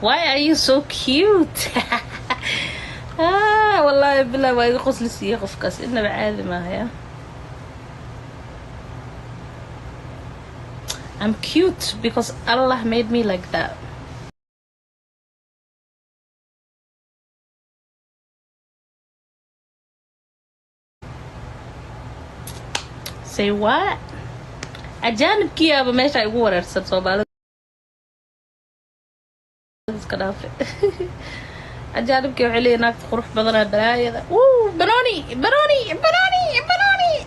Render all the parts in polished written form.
Why are you so cute? والله بالله ما يقص لي سيخ كاس إنه بعادي ما هي. I'm cute because Allah made me like that. Say what? أجانب كيا بمشي يقول أرسل صوبالة. أجانب كيا عليه ناك خروح بدنا البلايا ذا. بنوني بنوني بنوني بنوني.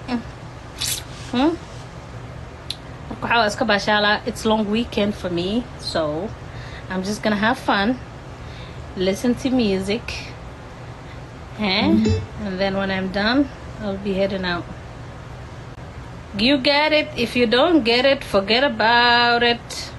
Siigo Bashaal. It's long weekend for me, so I'm just gonna have fun, listen to music, and then when I'm done, I'll be heading out. You get it? If you don't get it, forget about it.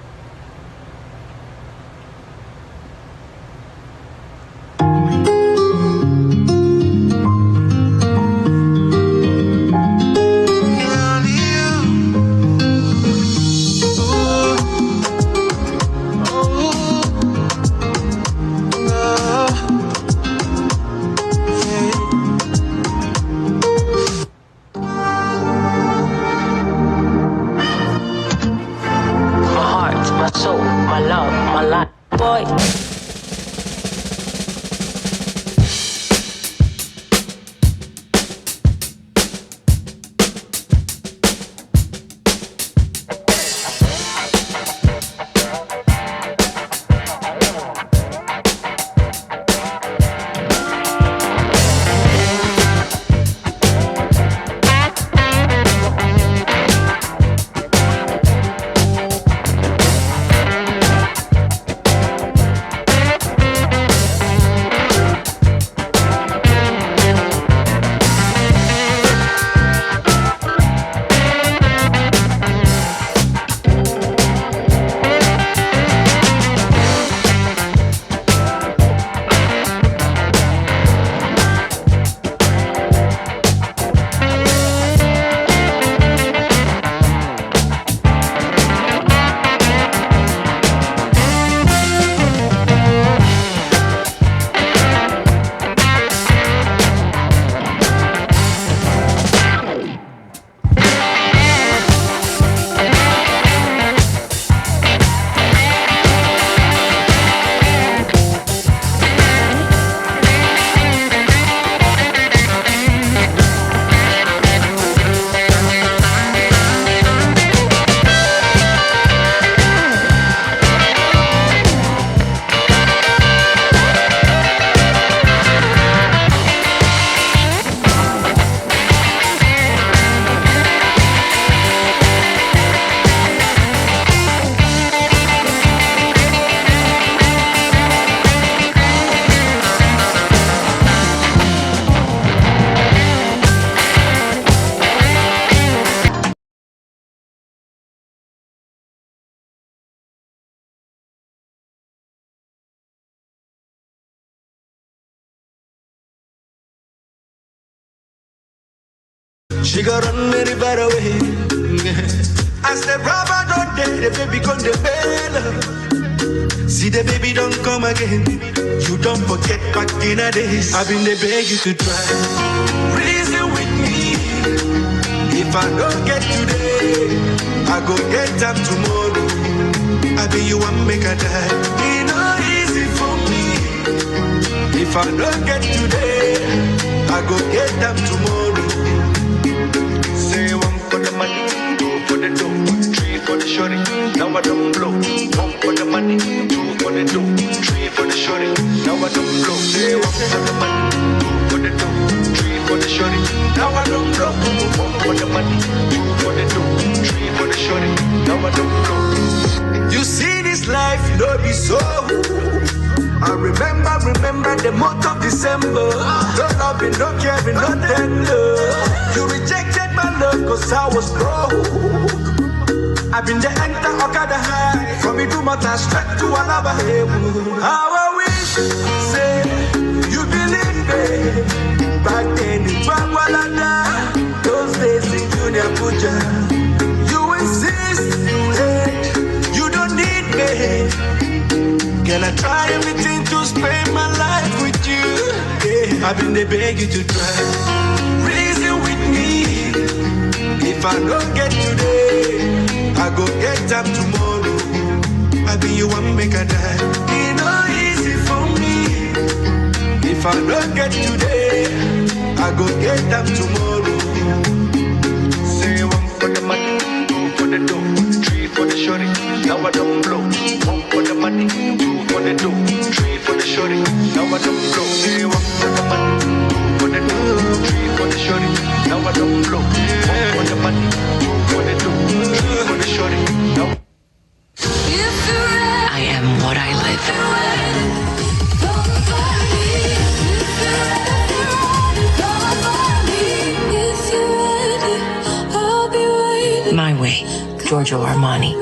She got run very far away. As the rubber don't dare, the baby come the bell. See the baby don't come again. You don't forget back in the days. I've been the beg you to try. Reason with me. If I don't get today, I go get up tomorrow. I be you want make a die. It not easy for me. If I don't get today, I go get up tomorrow. Say one for the money, two for the dough, three for the shorty. Now I don't blow. One for the money, two for the dough, three for the shorty. Now I don't blow. Say one for the money, two for the dough, three for the shorty. Now I don't blow. One for the money, two for the dough, three for the shorty. Now I don't blow. You see this life, no be so. I remember the month of December. No loving, no caring, no tender. You rejected my love cause I was broke. I've been the enter Okada high. From me to Macan straight to Alaba. How I wish, say, you believe me. Back then in Bangwalada, those days in junior Abuja. You insist that you don't need me. Girl, I try everything to spend my life with you. Yeah, I've been there beg you to try. Reason with me. If I don't get today, I go get up tomorrow. I be you one make a die. It not easy for me. If I don't get today, I go get up tomorrow. Say one for the money, two for the dough, three for the shorty. Now I don't blow. One for the money, two for the dough, three for the shorty. Now I don't blow. Say one for the money, two for the dough, three for the shorty. Now I don't blow. One for the money, two for the dough, three for the shorty. Now I am what I live. My way, Giorgio Armani.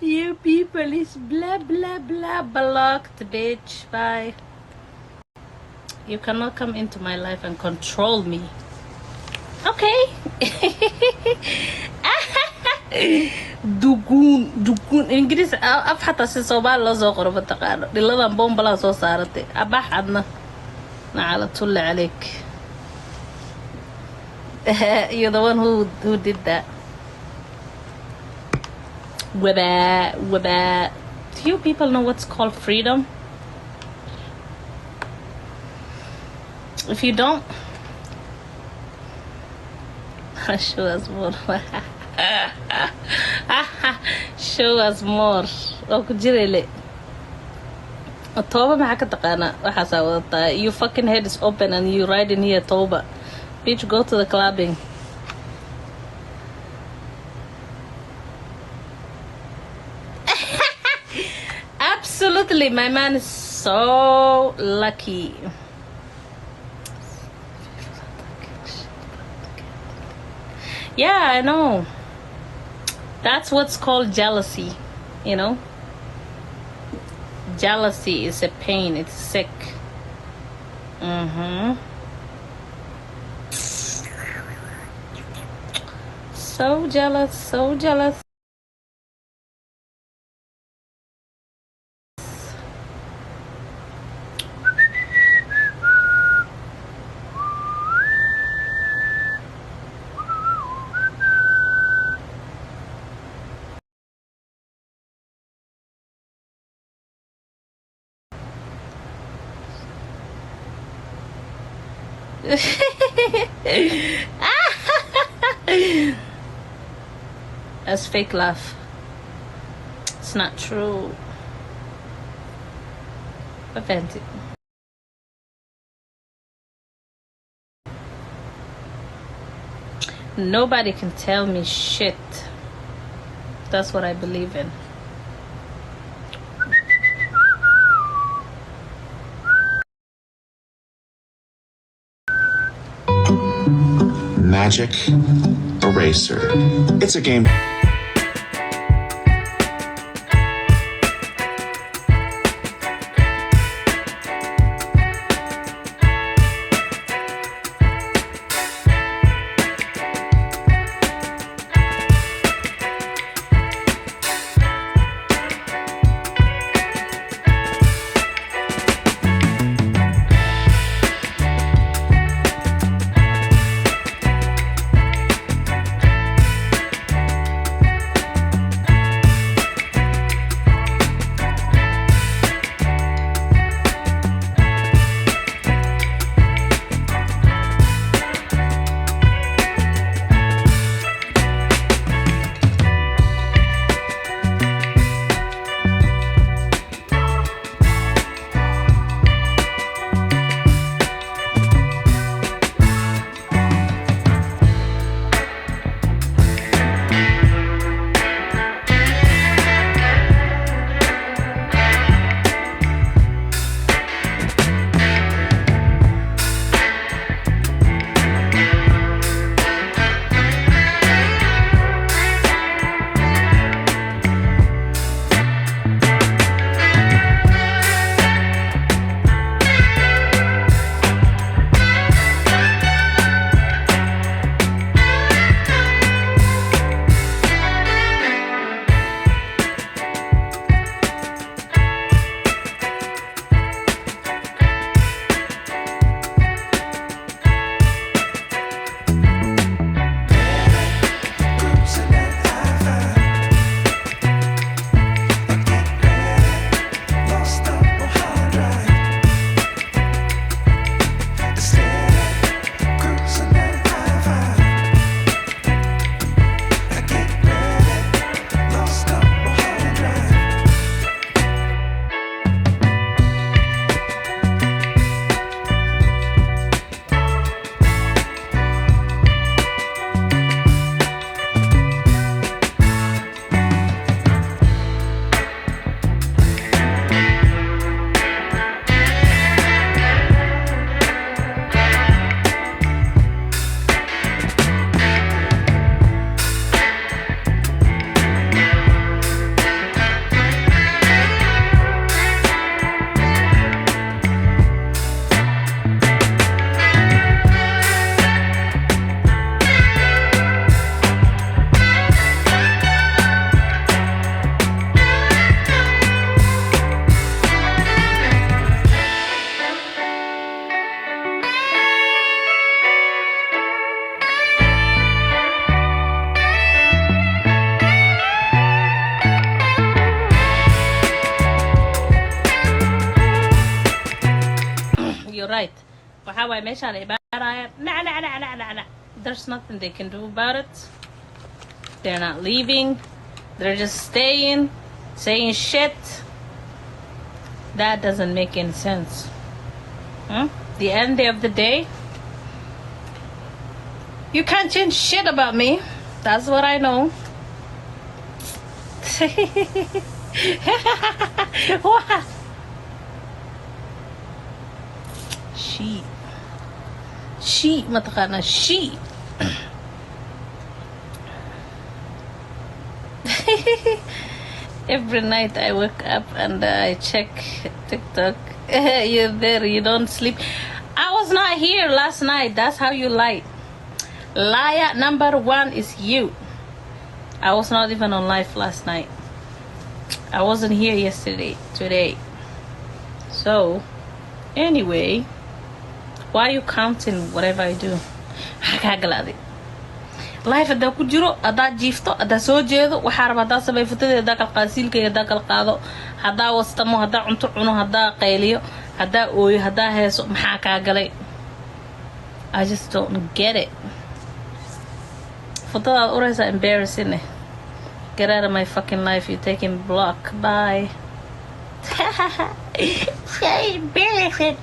You people is blah blah blah blocked, bitch. Bye. You cannot come into my life and control me. Okay. dugun Ingiriis af xataa si Soomaali loo soo qoro mataqaano dhiladan boombalaa soo saaratay abax adna nacala tulle عليك. You're the one who did that. Waba. Do you people know what's called freedom? If you don't, show us more. Show us more. Oh, kujirele. Toba maxaa ka taqaana waxaas wadataa. Your fucking head is open and you ride in here, Toba. Bitch, go to the clubbing. Absolutely, my man is so lucky. Yeah, I know. That's what's called jealousy, you know? Jealousy is a pain, it's sick. So jealous, so jealous. That's fake laugh. It's not true. Authentic. Nobody can tell me shit. That's what I believe in. Magic Eraser. It's a game. محاوي ماشي على إبارة nah. There's nothing they can do about it. They're not leaving. They're just staying, saying shit. That doesn't make any sense. The end of the day, you can't change shit about me. That's what I know. What? She mataqaana she. Every night I wake up and I check TikTok. You're there, you don't sleep. I was not here last night. That's how you lie. Liar number one is you. I was not even on live last night. I wasn't here yesterday, today. So, anyway, why are you counting whatever I do? life hadaa ku jiro hadaa jiifto hadaa soo jeedo waxaa raba hadaa sabay futadeeda hadaa kala qaasiilka hadaa kala qaado hadaa wastamo hadaa cunto cuno hadaa qayliyo hadaa ooyo hadaa heeso maxaa kaa galay? I just don't get it. Futada uraysa embarrassing. Get out of my fucking life. You taking block. Bye. Say embarrassing.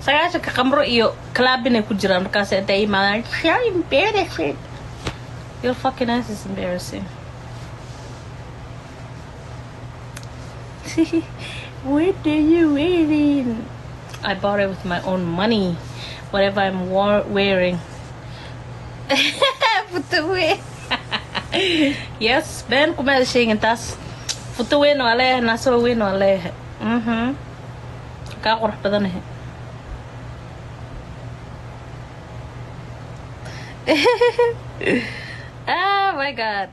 Sagaasha ka qamro iyo clubine ku jiraan markaas ay imaadaan. Say embarrassing. Your fucking ass is embarrassing. What are you wearing? I bought it with my own money. Whatever I'm wearing. Yes, Ben kuma shaygan taas. Futo weyn waa leeyahay, naaso weyn waa leeyahay. Ka qurux badan ah. Oh my god.